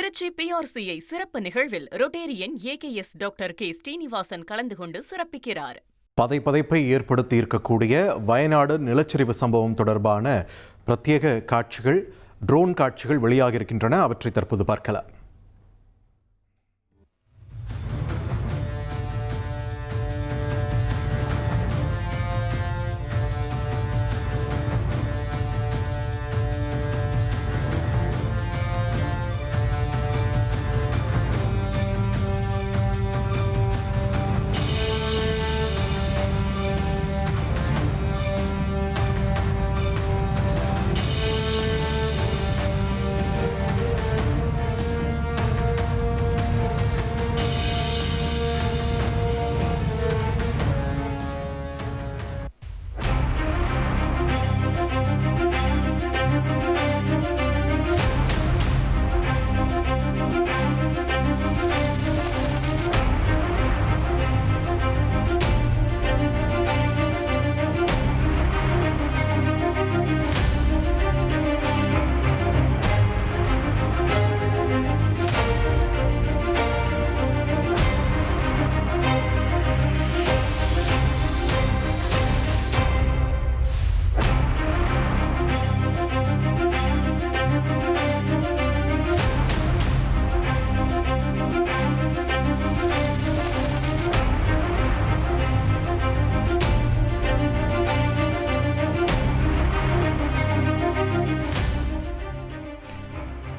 Trichy PRCI சிறப்பு நிகழ்வில் Rotarian AKS doctor K Srinivasan கலந்து கொண்டு சிறப்பிக்கிறார். பதைப்பதைப்பை ஏற்படுத்தி இருக்கக்கூடிய வயநாடு நிலச்சரிவு சம்பவம் தொடர்பான பிரத்யேக காட்சிகள், ட்ரோன் காட்சிகள் வெளியாக இருக்கின்றன. அவற்றை தற்போது பார்க்கலாம்.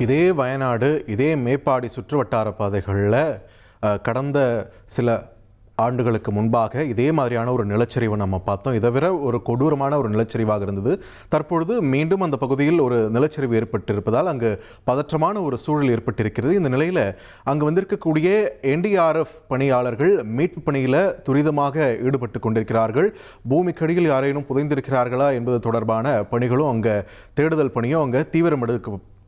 இதே வயநாடு, இதே மேப்பாடி சுற்றுவட்டார பாதைகளில் கடந்த சில ஆண்டுகளுக்கு முன்பாக இதே மாதிரியான ஒரு நிலச்சரிவை நம்ம பார்த்தோம். இதை விட ஒரு கொடூரமான ஒரு நிலச்சரிவாக இருந்தது. தற்பொழுது மீண்டும் அந்த பகுதியில் ஒரு நிலச்சரிவு ஏற்பட்டிருப்பதால் அங்கு பதற்றமான ஒரு சூழல் ஏற்பட்டிருக்கிறது. இந்த நிலையில் அங்கு வந்திருக்கக்கூடிய NDRF பணியாளர்கள் மீட்பு பணியில் துரிதமாக ஈடுபட்டு கொண்டிருக்கிறார்கள். பூமிக்கடியில் யாரேனும் புதைந்திருக்கிறார்களா என்பது தொடர்பான பணிகளும் அங்கே தேடுதல் பணியும் அங்கே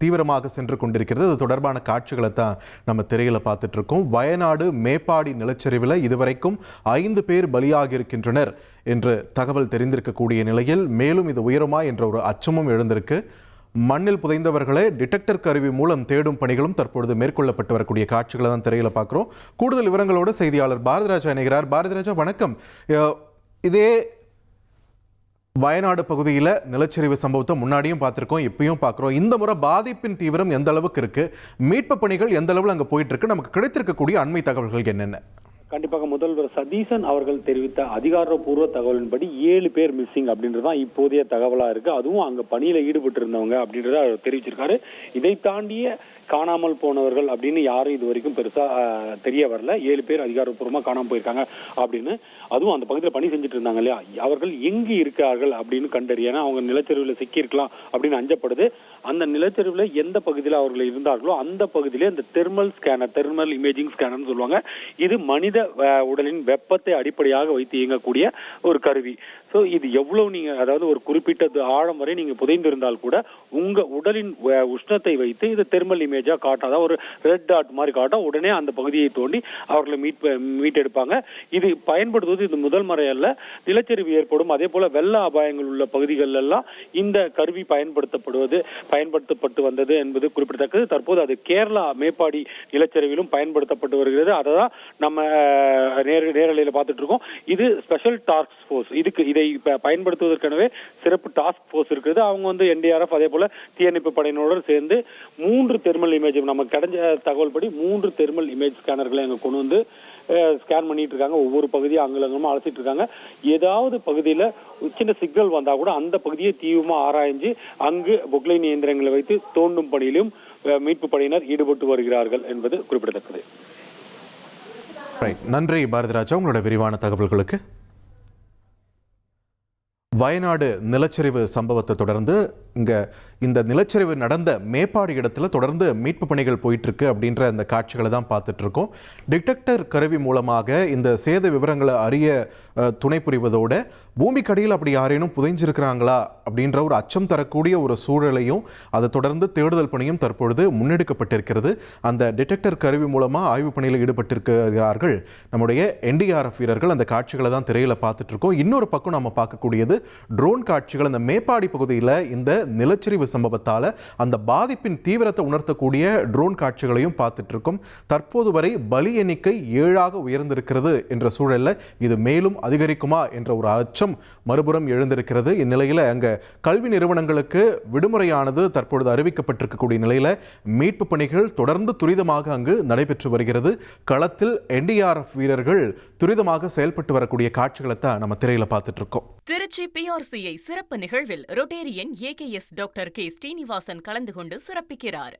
தீவிரமாக சென்று கொண்டிருக்கிறது. அது தொடர்பான காட்சிகளை தான் நம்ம திரையில் பார்த்துட்டு இருக்கோம். வயநாடு மேப்பாடி நிலச்சரிவில் இதுவரைக்கும் 5 பேர் பலியாகி இருக்கின்றனர் என்று தகவல் தெரிந்திருக்கக்கூடிய நிலையில் மேலும் இது உயருமா என்ற ஒரு அச்சமும் எழுந்திருக்கு. மண்ணில் புதைந்தவர்களை டிடெக்டர் கருவி மூலம் தேடும் பணிகளும் தற்பொழுது மேற்கொள்ளப்பட்டு வரக்கூடிய காட்சிகளை தான் திரையில் பார்க்குறோம். கூடுதல் விவரங்களோடு செய்தியாளர் பாரதிராஜா இணைகிறார். பாரதிராஜா, வணக்கம். இதே வயநாடு பகுதியில் நிலச்சரிவு சம்பவத்தை முன்னாடியும் பார்த்துருக்கோம், இப்பயும் பார்க்குறோம். இந்த முறை பாதிப்பின் தீவிரம் எந்த அளவுக்கு இருக்கு, மீட்பு பணிகள் எந்த அளவில் அங்கே போயிட்டு இருக்கு, நமக்கு கிடைத்திருக்கக்கூடிய அண்மை தகவல்கள் என்னென்ன? கண்டிப்பாக முதல்வர் சதீசன் அவர்கள் தெரிவித்த அதிகாரப்பூர்வ தகவலின்படி 7 பேர் மிஸ்ஸிங் அப்படின்றதான் இப்போதைய தகவலா இருக்கு. அதுவும் அங்க பணியில ஈடுபட்டு இருந்தவங்க அப்படின்றத அவர் தெரிவிச்சிருக்காரு. இதை தாண்டிய காணாமல் போனவர்கள் அப்படின்னு யாரும் இது வரைக்கும் பெருசா தெரிய வரல. 7 பேர் அதிகாரப்பூர்வமா காணாமல் போயிருக்காங்க அப்படின்னு. அதுவும் அந்த பகுதியில் பணி செஞ்சுட்டு இருந்தாங்க இல்லையா, அவர்கள் எங்கு இருக்கார்கள் அப்படின்னு கண்டறிய, அவங்க நிலச்சரிவில் சிக்கி இருக்கலாம் அப்படின்னு அஞ்சப்படுது. அந்த நிலச்சரிவில் எந்த பகுதியில் அவர்கள் இருந்தார்களோ அந்த பகுதியிலே இந்த தெர்மல் இமேஜிங் ஸ்கேனர்னு சொல்லுவாங்க. இது மனித உடலின் வெப்பத்தை அடிப்படையாக வைத்து இயங்கக்கூடிய ஒரு கருவி. ஸோ இது எவ்வளவு நீங்க, அதாவது ஒரு குறிப்பிட்ட ஆழம் வரை நீங்க புதைந்திருந்தால் கூட உங்க உடலின் உஷ்ணத்தை வைத்து இது தெர்மல் இமேஜா காட்டாத ஒரு ரெட் டாட் மாதிரி காட்டும். உடனே அந்த பகுதியை தோண்டி அவர்களை மீட்டெடுப்பாங்க. இது பயன்படுத்துவது இது முதல் முறை அல்ல. நிலச்சரிவு ஏற்படும் அதே போல வெள்ள அபாயங்கள் உள்ள பகுதிகள் எல்லாம் இந்த கருவி பயன்படுத்தப்பட்டு வந்தது என்பது குறிப்பிடத்தக்கது. தற்போது அது கேரளா மேப்பாடி நிலச்சரிவிலும் பயன்படுத்தப்பட்டு வருகிறது. அதை தான் நம்ம நேரலையில் பார்த்துட்டு இருக்கோம். இது ஸ்பெஷல் டாஸ்க் ஃபோர்ஸ், இதை பயன்படுத்துவதற்கெனவே சிறப்பு டாஸ்க் ஃபோர்ஸ் இருக்குது. அவங்க NDRF அதே போல தீயணைப்பு படையினரோடு சேர்ந்து 3 தெர்மல் இமேஜ், நமக்கு கிடைச்ச தகவல் படி 3 தெர்மல் இமேஜ் ஸ்கேனர்களை அங்கே கொண்டு வந்து ஸ்கேன் பண்ணிட்டு இருக்காங்க. ஒவ்வொரு பகுதியும் அங்கலங்கமா அழைச்சிட்டு இருக்காங்க. ஏதாவது பகுதியில் சின்ன சிக்னல் வந்தா கூட அந்த பகுதியை தீவிரமா ஆராய்ஞ்சு அங்கு பொக்லைன் இயந்திரங்களை வைத்து தோண்டும் பணியிலும் மீட்பு படையினர் ஈடுபட்டு வருகிறார்கள் என்பது குறிப்பிடத்தக்கது. நன்றி பாரதிராஜா, உங்களோட விரிவான தகவல்களுக்கு. வயநாடு நிலச்சரிவு சம்பவத்தை தொடர்ந்து இந்த நிலச்சரிவு நடந்த மேப்பாடி இடத்துல தொடர்ந்து மீட்பு பணிகள் போயிட்டு இருக்கு அப்படின்ற அந்த காட்சிகளை தான் பார்த்துட்டு இருக்கோம். டிடெக்டர் கருவி மூலமாக இந்த சேத விவரங்களை அறிய துணை புரிவதோட பூமிக்கடியில் அப்படி யாரேனும் புதைஞ்சிருக்கிறாங்களா அப்படின்ற ஒரு அச்சம் தரக்கூடிய ஒரு சூழலையும் அதை தொடர்ந்து தேடுதல் பணியும் தற்பொழுது முன்னெடுக்கப்பட்டிருக்கிறது. அந்த டிடெக்டர் கருவி மூலமாக ஆய்வு பணியில் ஈடுபட்டிருக்கிறார்கள் நம்முடைய NDRF வீரர்கள். அந்த காட்சிகளை தான் திரையில் பார்த்துட்டு இருக்கோம். இன்னொரு பக்கம் நம்ம பார்க்கக்கூடியது ட்ரோன் காட்சிகள். அந்த மேப்பாடி பகுதியில் இந்த நிலச்சரிவு சம்பவத்தால் அந்த பாதிப்பின் தீவிரத்தை உணர்த்தக்கூடிய ட்ரோன் காட்சிகளையும் பார்த்துட்டு இருக்கோம். தற்போது வரை பலி எண்ணிக்கை 7ஆக உயர்ந்திருக்கிறது என்ற சூழலில் இது மேலும் அதிகரிக்குமா என்ற ஒரு அச்சம் மறுபுறம் எழுந்திருக்கிறது. இந்நிலையில் அங்கே கல்வி நிறுவனங்களுக்கு விடுமுறையானது தற்பொழுது அறிவிக்கப்பட்டிருக்கக்கூடிய நிலையில் மீட்பு பணிகள் தொடர்ந்து துரிதமாக அங்கு நடைபெற்று வருகிறது. களத்தில் NDRF வீரர்கள் துரிதமாக செயல்பட்டு வரக்கூடிய காட்சிகளை தான் நம்ம திரையில் பார்த்துட்டு இருக்கோம். திருச்சி PRCI சிறப்பு நிகழ்வில் Rotarian AKS doctor K. Srinivasan கலந்து கொண்டு சிறப்பிக்கிறார்.